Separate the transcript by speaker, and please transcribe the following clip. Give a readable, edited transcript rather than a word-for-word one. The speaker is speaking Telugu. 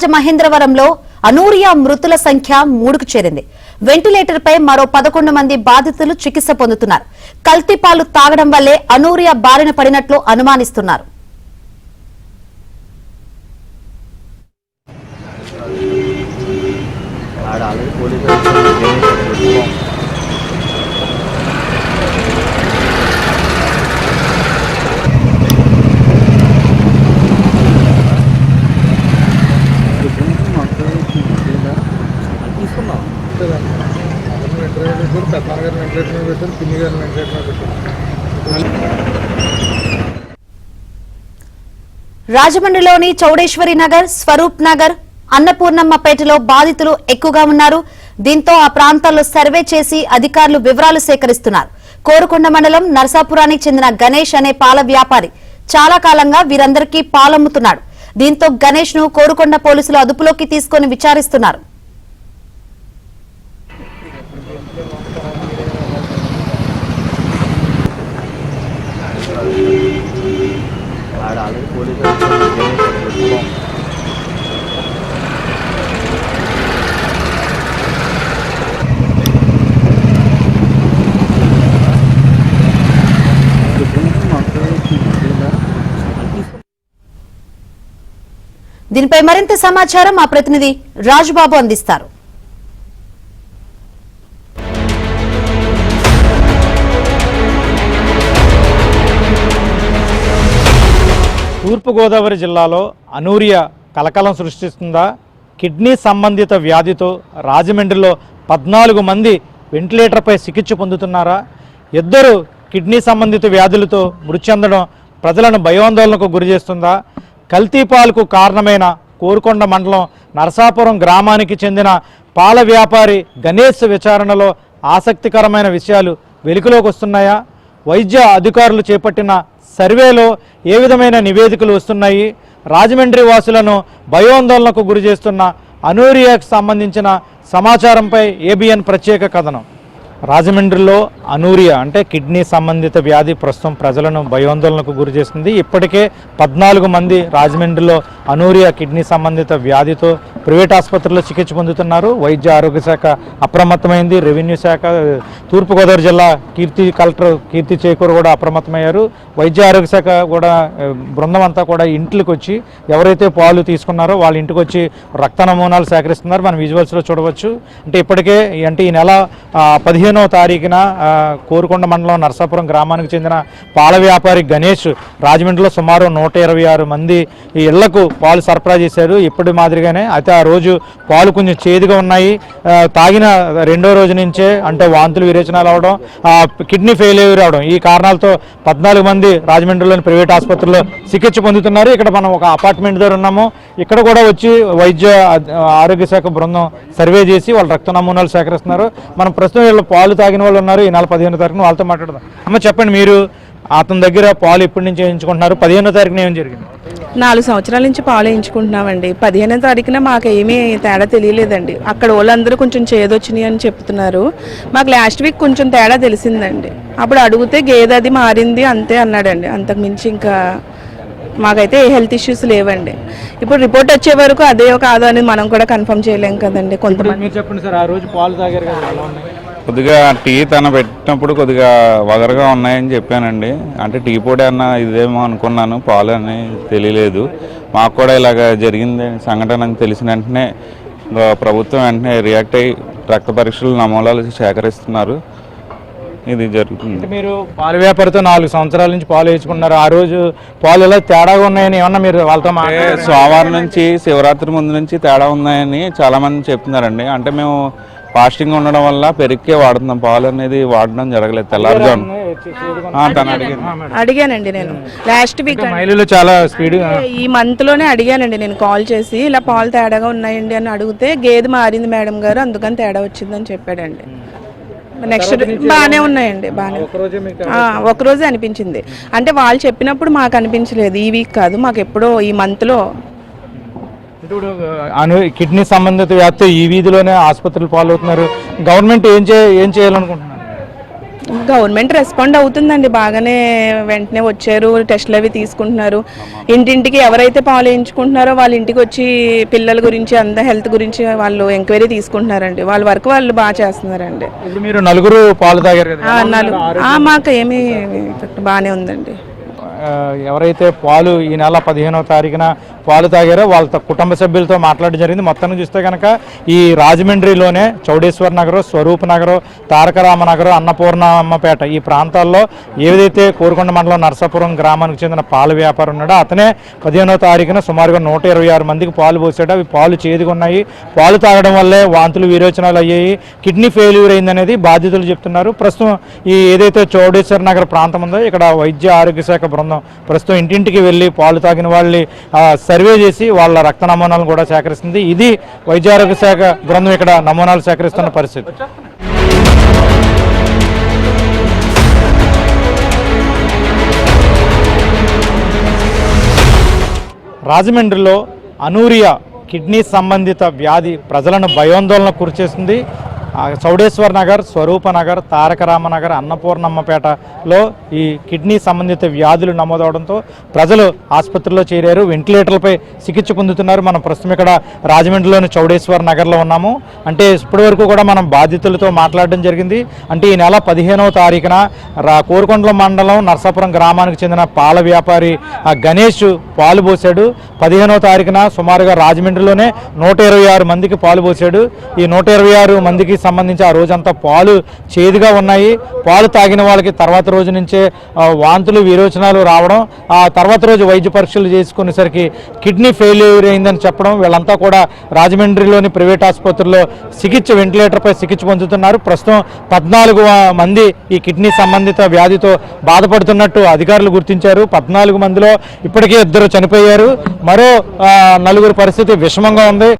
Speaker 1: మహేంద్రవరంలో అనూరియా మృతుల సంఖ్య 3కు చేరింది. వెంటిలేటర్ పై మరో 11 మంది బాధితులు చికిత్స పొందుతున్నారు. కల్తీ పాలు తాగడం వల్లే అనూరియా బారిన పడినట్లు అనుమానిస్తున్నారు. రాజమండ్రిలోని చౌడేశ్వరి నగర్, స్వరూప్ నగర్, అన్నపూర్ణమ్మపేటలో బాధితులు ఎక్కువగా ఉన్నారు. దీంతో ఆ ప్రాంతాల్లో సర్వే చేసి అధికారులు వివరాలు సేకరిస్తున్నారు. కోరుకొండ మండలం నరసాపురానికి చెందిన గణేష్ అనే పాల వ్యాపారి చాలా కాలంగా వీరందరికీ పాలమ్ముతున్నాడు. దీంతో గణేష్ ను కోరుకొండ పోలీసులు అదుపులోకి తీసుకుని విచారిస్తున్నారు. దీనిపై మరింత సమాచారం మా ప్రతినిధి రాజుబాబు అందిస్తారు.
Speaker 2: తూర్పుగోదావరి జిల్లాలో అనూరియా కలకలం సృష్టిస్తుందా? కిడ్నీ సంబంధిత వ్యాధితో రాజమండ్రిలో 14 మంది వెంటిలేటర్పై చికిత్స పొందుతున్నారా? 2 కిడ్నీ సంబంధిత వ్యాధులతో మృతి చెందడం ప్రజలను భయాందోళనకు గురిచేస్తుందా? కల్తీ పాలకు కారణమైన కోరుకొండ మండలం నరసాపురం గ్రామానికి చెందిన పాల వ్యాపారి గణేష్ విచారణలో ఆసక్తికరమైన విషయాలు వెలుగులోకి వస్తున్నాయా? వైద్య అధికారులు చేపట్టిన సర్వేలో ఏ విధమైన నివేదికలు వస్తున్నాయి? రాజమండ్రి వాసులను భయాందోళనకు గురి చేస్తున్న అనూరియాకు సంబంధించిన సమాచారంపై ఏబిఎన్ ప్రత్యేక కథనం. రాజమండ్రిలో అనూరియా అంటే కిడ్నీ సంబంధిత వ్యాధి ప్రస్తుతం ప్రజలను భయాందోళనకు గురి చేస్తుంది. ఇప్పటికే 14 మంది రాజమండ్రిలో అనూరియా కిడ్నీ సంబంధిత వ్యాధితో ప్రైవేట్ ఆసుపత్రుల్లో చికిత్స పొందుతున్నారు. వైద్య ఆరోగ్య శాఖ అప్రమత్తమైంది. రెవెన్యూ శాఖ, తూర్పుగోదావరి జిల్లా కలెక్టర్ కీర్తి చేకూరు కూడా అప్రమత్తమయ్యారు. వైద్య ఆరోగ్య శాఖ కూడా బృందం అంతా కూడా ఇంట్లోకి వచ్చి ఎవరైతే పాలు తీసుకున్నారో వాళ్ళ ఇంటికి వచ్చి రక్త నమూనాలు సేకరిస్తున్నారు. మనం విజువల్స్లో చూడవచ్చు. అంటే ఇప్పటికే ఈ నెల 15వ తారీఖున కోరుకొండ మండలం నరసాపురం గ్రామానికి చెందిన పాల వ్యాపారి గణేష్ రాజమండ్రిలో సుమారు 126 మంది ఈ ఇళ్లకు పాలు సరఫరా చేశారు. ఇప్పటి మాదిరిగానే అయితే ఆ రోజు పాలు కొంచెం చేదుగా ఉన్నాయి. తాగిన 2వ రోజు నుంచే అంటే వాంతులు విరేచనాలు అవడం, కిడ్నీ ఫెయిల్యూర్ అవడం, ఈ కారణాలతో 14 మంది రాజమండ్రిలోని ప్రైవేట్ ఆసుపత్రుల్లో చికిత్స పొందుతున్నారు. ఇక్కడ మనం ఒక అపార్ట్మెంట్ దగ్గర ఉన్నాము. ఇక్కడ కూడా వచ్చి వైద్య ఆరోగ్య శాఖ బృందం సర్వే చేసి వాళ్ళ రక్త నమూనాలు సేకరిస్తున్నారు. మనం ప్రస్తుతం వీళ్ళు పాలు తాగిన వాళ్ళు ఉన్నారు. ఈ నెల 15వ తారీఖున వాళ్ళతో మాట్లాడదాం. అమ్మ చెప్పండి, మీరు అతని దగ్గర పాలు ఎప్పటి నుంచి వేయించుకుంటున్నారు? 15వ తారీఖున ఏం జరిగింది?
Speaker 3: 4 సంవత్సరాల నుంచి పాలు వేయించుకుంటున్నామండి. 15వ తారీఖున మాకు ఏమీ తేడా తెలియలేదండి. అక్కడ వాళ్ళందరూ కొంచెం చేదొచ్చినాయి అని చెప్తున్నారు. మాకు లాస్ట్ వీక్ కొంచెం తేడా తెలిసిందండి. అప్పుడు అడిగితే గేదె అది మారింది అంతే అన్నాడండి. అంతకుమించి ఇంకా మాకైతే ఏ హెల్త్ ఇష్యూస్ లేవండి. ఇప్పుడు రిపోర్ట్ వచ్చే వరకు అదే కాదో అనేది మనం కూడా కన్ఫర్మ్ చేయలేం కదండి. కొంతమంది
Speaker 2: చెప్పండి సార్, ఆ రోజు పాలు తాగారు కదా,
Speaker 4: కొద్దిగా టీ పెట్టినప్పుడు కొద్దిగా వగరగా ఉన్నాయని చెప్పానండి. అంటే టీ పొడి అన్న ఇదేమో అనుకున్నాను, పాలు అని తెలియలేదు. మాకు కూడా ఇలాగ జరిగింది సంఘటన అని తెలిసిన వెంటనే ప్రభుత్వం వెంటనే రియాక్ట్ అయ్యి రక్త పరీక్షలు నమూనాలు సేకరిస్తున్నారు. ఇది జరుగుతుంది.
Speaker 2: మీరు పాల వ్యాపారితో 4 సంవత్సరాల నుంచి పాలు వేసుకున్నారు. ఆ రోజు పాలు ఎలా తేడాగా ఉన్నాయని ఏమన్నా మీరు వాళ్ళతో
Speaker 4: సోమవారం నుంచి శివరాత్రి ముందు నుంచి తేడా ఉన్నాయని చాలా మంది చెప్తున్నారండి. అంటే మేము ఫాస్టింగ్ ఉండడం వల్ల పెరిగే వాడుతున్నాం, పాలు అనేది వాడడం జరగలేదు. తెల్లారుజాము
Speaker 3: అడిగానండి నేను లాస్ట్ వీక్,
Speaker 2: చాలా స్పీడ్
Speaker 3: ఈ మంత్ లోనే అడిగానండి నేను కాల్ చేసి, ఇలా పాలు తేడాగా ఉన్నాయండి అని అడిగితే గేదె మారింది మేడం గారు, అందుకని తేడా వచ్చిందని చెప్పాడండి. నెక్స్ట్ బాగానే ఉన్నాయండి, బాగానే ఒకరోజే అనిపించింది. అంటే వాళ్ళు చెప్పినప్పుడు మాకు అనిపించలేదు, ఈ వీక్ కాదు, మాకు ఎప్పుడో ఈ మంత్లో.
Speaker 2: ఇప్పుడు కిడ్నీ సంబంధిత వ్యాధితో ఈ వీధిలోనే ఆసుపత్రులు పాలవుతున్నారు. గవర్నమెంట్ ఏం చేయాలనుకుంటున్నారు?
Speaker 3: గవర్నమెంట్ రెస్పాండ్ అవుతుందండి బాగానే, వెంటనే వచ్చారు, టెస్టులు అవి తీసుకుంటున్నారు. ఇంటింటికి ఎవరైతే పాలు వేయించుకుంటున్నారో వాళ్ళ ఇంటికి వచ్చి పిల్లల గురించి అంత హెల్త్ గురించి వాళ్ళు ఎంక్వైరీ తీసుకుంటున్నారండి. వాళ్ళ వర్క్ వాళ్ళు బాగా చేస్తున్నారండి.
Speaker 2: ఇప్పుడు మీరు నలుగురు పాలు తాగారు కదా,
Speaker 3: మాకు ఏమీ బాగానే ఉందండి.
Speaker 2: ఎవరైతే పాలు ఈ నెల 15వ తారీఖున పాలు తాగారో వాళ్ళ కుటుంబ సభ్యులతో మాట్లాడడం జరిగింది. మొత్తాన్ని చూస్తే కనుక ఈ రాజమండ్రిలోనే చౌడేశ్వర్ నగరం, స్వరూప్ నగరం, తారక రామనగరం, అన్నపూర్ణమ్మపేట ఈ ప్రాంతాల్లో ఏదైతే కోరుకొండ మండలం నరసాపురం గ్రామానికి చెందిన పాల వ్యాపారం ఉన్నాడో అతనే 15వ తారీఖున సుమారుగా 126 మందికి పాలు పోసాడు. అవి పాలు చేదుగా ఉన్నాయి. పాలు తాగడం వల్లే వాంతులు విరోచనాలు అయ్యాయి, కిడ్నీ ఫెయిల్యూర్ అయిందనేది బాధితులు చెప్తున్నారు. ప్రస్తుతం ఈ ఏదైతే చౌడేశ్వర్ నగర్ ప్రాంతం ఉందో ఇక్కడ వైద్య ఆరోగ్య శాఖ బృందం ప్రస్తుతం ఇంటింటికి వెళ్ళి పాలు తాగిన వాళ్ళని సర్వే చేసి వాళ్ళ రక్త నమూనాలను కూడా సేకరిస్తుంది. ఇది వైద్య ఆరోగ్య శాఖ బృందం ఇక్కడ నమూనాలు సేకరిస్తున్న పరిస్థితి. రాజమండ్రిలో అనూరియా కిడ్నీ సంబంధిత వ్యాధి ప్రజలను భయాందోళనకు గురిచేస్తుంది. చౌడేశ్వర్ నగర్, స్వరూప నగర్, తారక రామనగర్, అన్నపూర్ణమ్మపేటలో ఈ కిడ్నీ సంబంధిత వ్యాధులు నమోదవడంతో ప్రజలు ఆసుపత్రిలో చేరారు, వెంటిలేటర్లపై చికిత్స పొందుతున్నారు. మనం ప్రస్తుతం ఇక్కడ రాజమండ్రిలోని చౌడేశ్వర్ నగర్లో ఉన్నాము. అంటే ఇప్పటి వరకు కూడా మనం బాధితులతో మాట్లాడడం జరిగింది. అంటే ఈ నెల 15వ తారీఖున కోరుకొండ మండలం నరసాపురం గ్రామానికి చెందిన పాల వ్యాపారి గణేష్ పాలు పోసాడు. 15వ తారీఖున సుమారుగా రాజమండ్రిలోనే 126 మందికి పాలు పోసాడు. ఈ 126 మందికి సంబంధించి ఆ రోజంతా పాలు చేదుగా ఉన్నాయి. పాలు తాగిన వాళ్ళకి తర్వాత రోజు నుంచే వాంతులు విరోచనాలు రావడం, ఆ తర్వాత రోజు వైద్య పరీక్షలు చేసుకునేసరికి కిడ్నీ ఫెయిల్యూర్ అయిందని చెప్పడం, వీళ్ళంతా కూడా రాజమండ్రిలోని ప్రైవేట్ ఆసుపత్రిలో వెంటిలేటర్పై చికిత్స పొందుతున్నారు. ప్రస్తుతం 14 మంది ఈ కిడ్నీ సంబంధిత వ్యాధితో బాధపడుతున్నట్టు అధికారులు గుర్తించారు. 14 మందిలో ఇప్పటికే 2 చనిపోయారు. మరో 4 పరిస్థితి విషమంగా ఉంది.